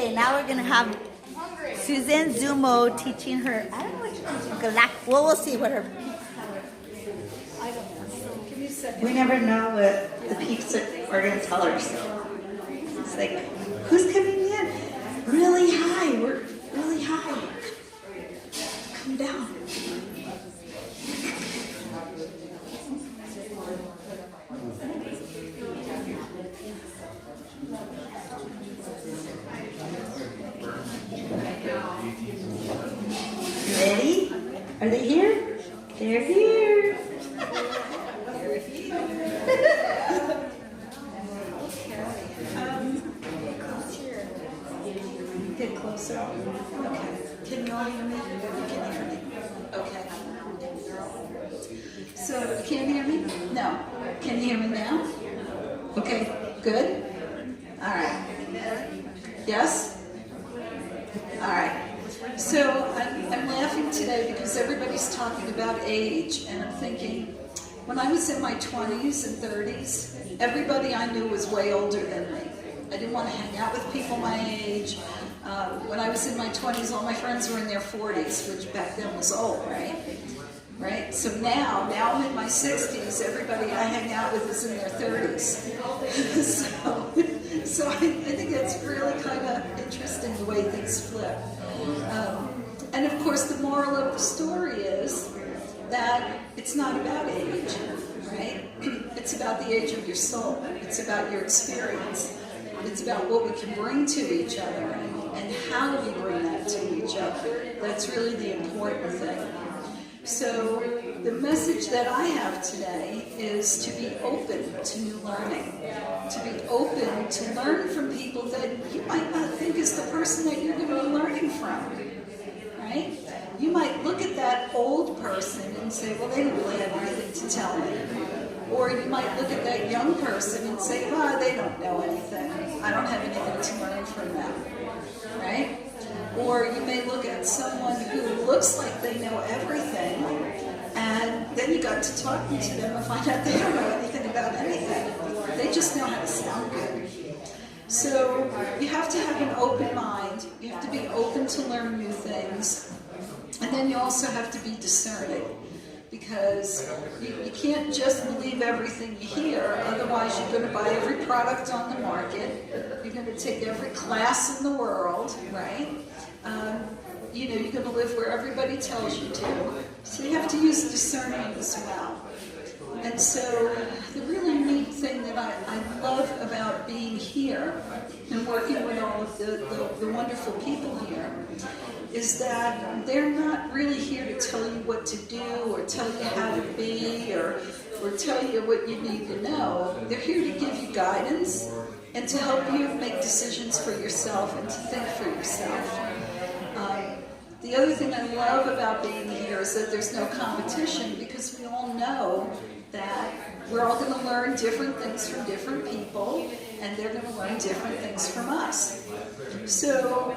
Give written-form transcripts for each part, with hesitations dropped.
Okay, now we're gonna have Suzanne Zummo teaching her. I don't know what she's teaching. Well, we'll see what her. I don't know. We never know what the peeps are gonna tell her. So it's like, who's coming in? Really high. We're really high. Come down. Ready? Are they here? They're here. Get closer. Okay. Can you all hear me? Can you hear me? Okay. So, you can't hear me? No. Can you hear me now? Okay. Good? All right. Yes? All right. So I'm laughing today because everybody's talking about age, and I'm thinking, when I was in my 20s and 30s, everybody I knew was way older than me. I didn't want to hang out with people my age. When I was in my 20s, all my friends were in their 40s, which back then was old, right? Right? So now I'm in my 60s, everybody I hang out with is in their 30s. So I think it's really kind of interesting the way things flip. And of course, the moral of the story is that it's not about age, right? It's about the age of your soul. It's about your experience. It's about what we can bring to each other and how we bring that to each other. That's really the important thing. So the message that I have today is to be open to new learning, to be open to learn from people that you might not think is the person that you're going to be learning from, right? You might look at that old person and say, well, they don't really have anything to tell me. Or you might look at that young person and say, well, they don't know anything. I don't have anything to learn from them, right? Or you may look at someone who looks like they know everything, and then you got to talking to them and find out they don't know anything about anything. They just know how to sound good. So you have to have an open mind. You have to be open to learn new things. And then you also have to be discerning, because you can't just believe everything you hear, otherwise you're going to buy every product on the market, you're going to take every class in the world, right? You're going to live where everybody tells you to, so you have to use discernment as well. And so the really neat thing that I love about being here and working with all of the wonderful people here is that they're not really here to tell you what to do or tell you how to be or tell you what you need to know. They're here to give you guidance and to help you make decisions for yourself and to think for yourself. The other thing I love about being here is that there's no competition, because we all know that we're all going to learn different things from different people, and they're going to learn different things from us. So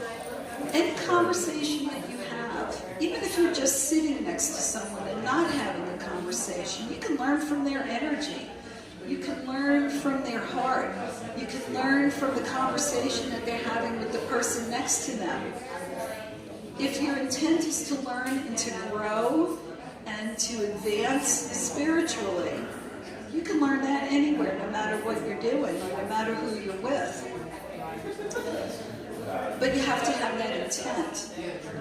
any conversation that you have, even if you're just sitting next to someone and not having a conversation, you can learn from their energy. You can learn from their heart. You can learn from the conversation that they're having with the person next to them. If your intent is to learn and to grow and to advance spiritually, you can learn that anywhere, no matter what you're doing, no matter who you're with. But you have to have that intent.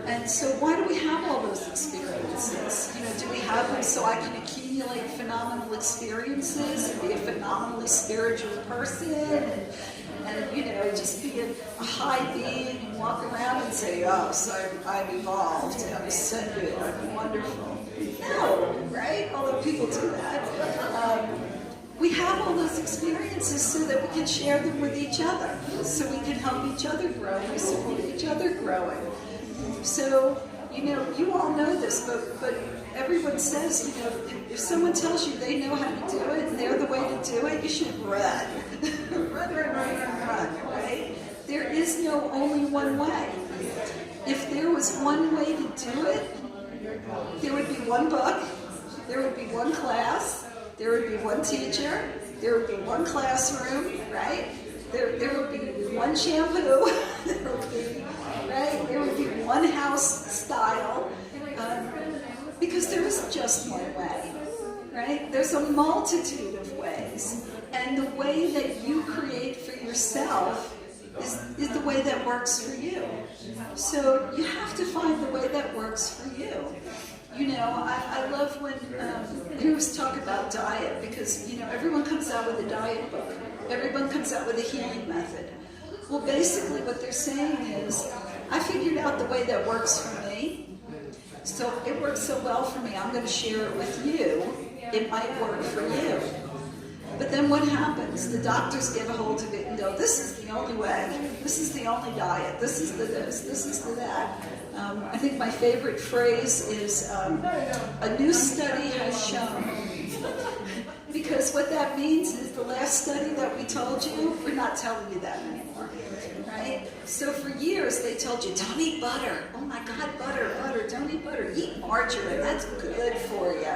And so why do we have all those experiences? Do we have them so I can accumulate phenomenal experiences and be a phenomenally spiritual person and just be a high being and walk around and say, oh, so I'm evolved, I'm ascended, I'm wonderful? No, right? Although people do that. We have all those experiences so that we can share them with each other, so we can help each other grow, we support each other growing. So, you all know this, but everyone says, if someone tells you they know how to do it and they're the way to do it, you should run. run, right? There is no only one way. If there was one way to do it, there would be one book, there would be one class, there would be one teacher, there would be one classroom, right? There would be one shampoo, there would be multitude of ways. And the way that you create for yourself is the way that works for you. So you have to find the way that works for you. You know, I love when gurus talk about diet, because, you know, everyone comes out with a diet book. Everyone comes out with a healing method. Well, basically what they're saying is, I figured out the way that works for me. So it works so well for me, I'm going to share it with you. It might work for you. But then what happens? The doctors get a hold of it and go, this is the only way. This is the only diet. This is the this. This is the that. I think my favorite phrase is, a new study has shown. Because what that means is the last study that we told you, we're not telling you that anymore. Right? So for years they told you, don't eat butter. Oh my God, butter, don't eat butter. Eat margarine, that's good for you.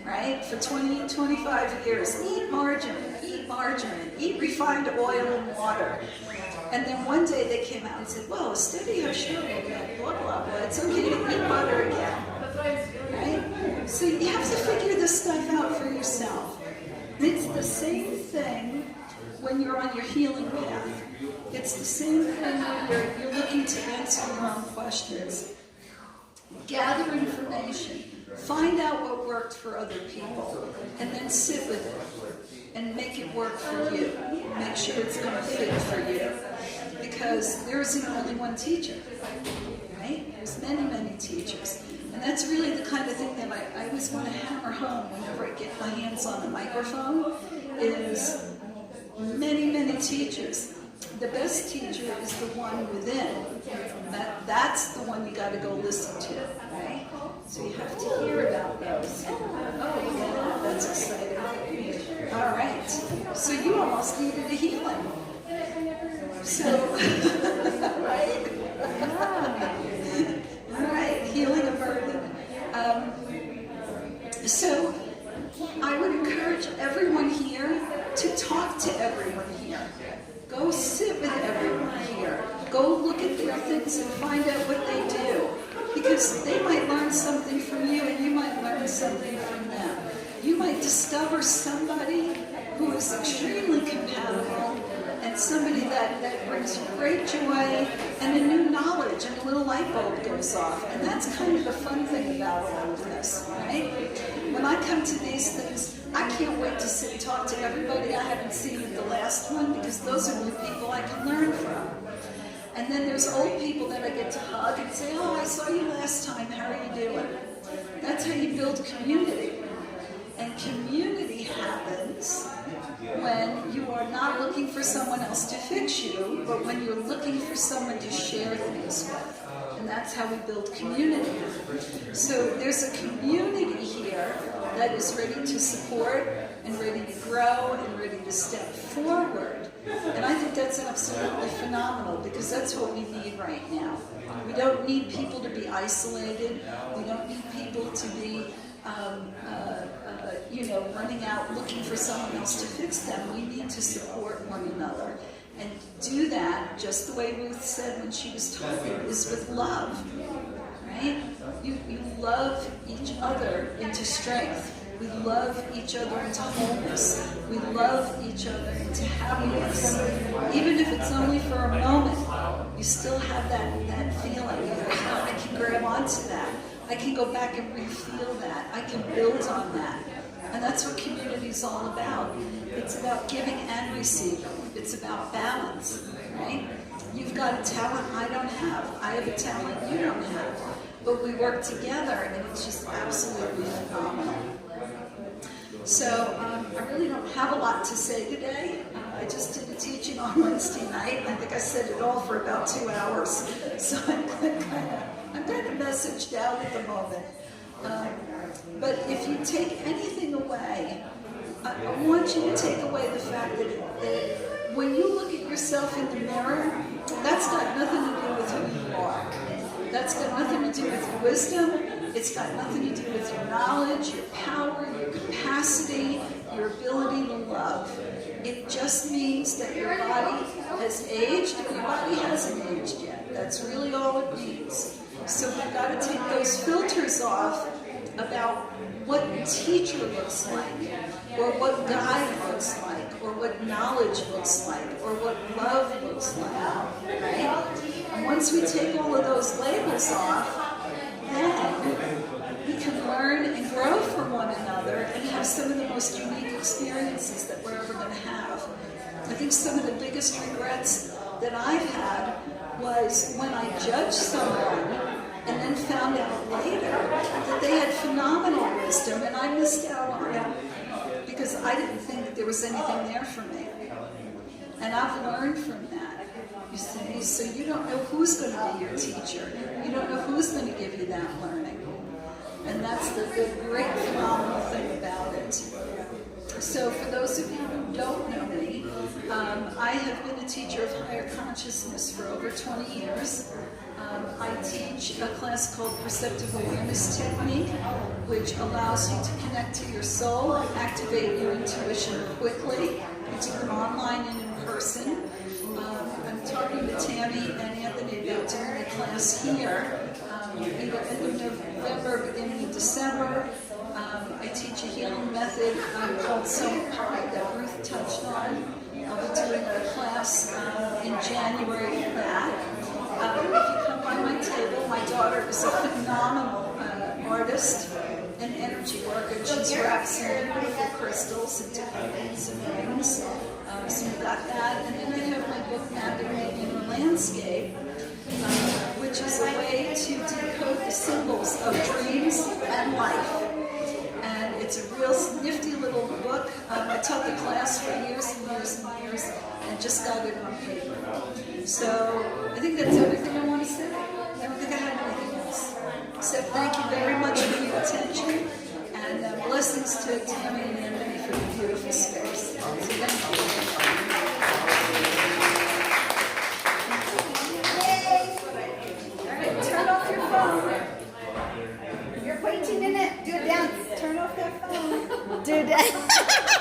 Right? For 20, 25 years, eat margarine, eat refined oil and water. And then one day they came out and said, well, a study has shown that blah, blah, blah. It's okay to eat butter again. Right? So you have to figure this stuff out for yourself. It's the same thing when you're on your healing path. It's the same thing when you're looking to answer your own questions. Gather information. Find out what worked for other people, and then sit with it and make it work for you. Make sure it's going to fit for you. Because there isn't only one teacher, right? There's many, many teachers. And that's really the kind of thing that I always want to hammer home whenever I get my hands on a microphone, is many, many teachers. The best teacher is the one within. That's the one you got to go listen to, right? So you have to hear about those. Oh, yeah, that's exciting. All right. So you almost needed a healing. So, right? All right, healing a burden. So I would encourage everyone here to talk to everyone here. Go sit with everyone here. Go look at their things and find out what they do. Because they might learn something from you and you might learn something from them. You might discover somebody who is extremely compatible and somebody that brings you great joy and a new knowledge, and a little light bulb goes off. And that's kind of the fun thing about all of this, right? When I come to these things, I can't wait to sit and talk to everybody I haven't seen at the last one, because those are new people I can learn from. And then there's old people that I get to hug and say, oh, I saw you last time, how are you doing? That's how you build community. And community happens when you are not looking for someone else to fix you, but when you're looking for someone to share things with. And that's how we build community. So there's a community here that is ready to support and ready to grow and ready to step forward. And I think that's absolutely phenomenal, because that's what we need right now. We don't need people to be isolated. We don't need people to be running out looking for someone else to fix them. We need to support one another. And do that, just the way Ruth said when she was talking, is with love, right? You love each other into strength. We love each other into wholeness. We love each other into happiness. Even if it's only for a moment, you still have that feeling. I can grab onto that. I can go back and re-feel that. I can build on that. And that's what community is all about. It's about giving and receiving. It's about balance, right? You've got a talent I don't have. I have a talent you don't have. But we work together, and it's just absolutely phenomenal. So I really don't have a lot to say today. I just did a teaching on Wednesday night. I think I said it all for about 2 hours. So I'm kind of messaged out at the moment. But if you take anything away, I want you to take away the fact that when you look at yourself in the mirror, that's got nothing to do with who you are. That's got nothing to do with your wisdom. It's got nothing to do with your knowledge, your power, your capacity, your ability to love. It just means that your body has aged, but your body hasn't aged yet. That's really all it means. So we've got to take those filters off about what teacher looks like, or what guide looks like, or what knowledge looks like, or what love looks like, right? And once we take all of those labels off, then we can learn and grow from one another and have some of the most unique experiences that we're ever going to have. I think some of the biggest regrets that I've had was when I judged someone and then found out later that they had phenomenal wisdom and I missed out on it because I didn't think that there was anything there for me. And I've learned from that, you see. So you don't know who's going to be your teacher. You don't know who's going to give you that learning. And that's the great phenomenal thing about it. So for those of you who don't know me, I have been a teacher of higher consciousness for over 20 years. I teach a class called Perceptive Awareness Technique, which allows you to connect to your soul and activate your intuition quickly. I do them online and in person. I'm talking to Tammy and Anthony about doing a class here, either end of November, beginning of December. I teach a healing method called zummo that Ruth touched on. I'll be doing a class in January of that. If you come by my table, my daughter is a phenomenal artist and energy worker. She's wrapped some beautiful crystals and different beads and rings. So we got that. And then I have my book, Mapping the Inner Landscape, which is a way to decode the symbols of dreams and life. And it's a real nifty little book. I taught the class for years and years and years and just got it on paper. So I think that's everything I want to say. I don't think I have anything else. Except thank you very much for your attention and blessings to Tammy and Anthony for the beautiful space. So thank you. Turn off your phone. You're waiting in it. Do a dance. Turn off that phone. Do a dance.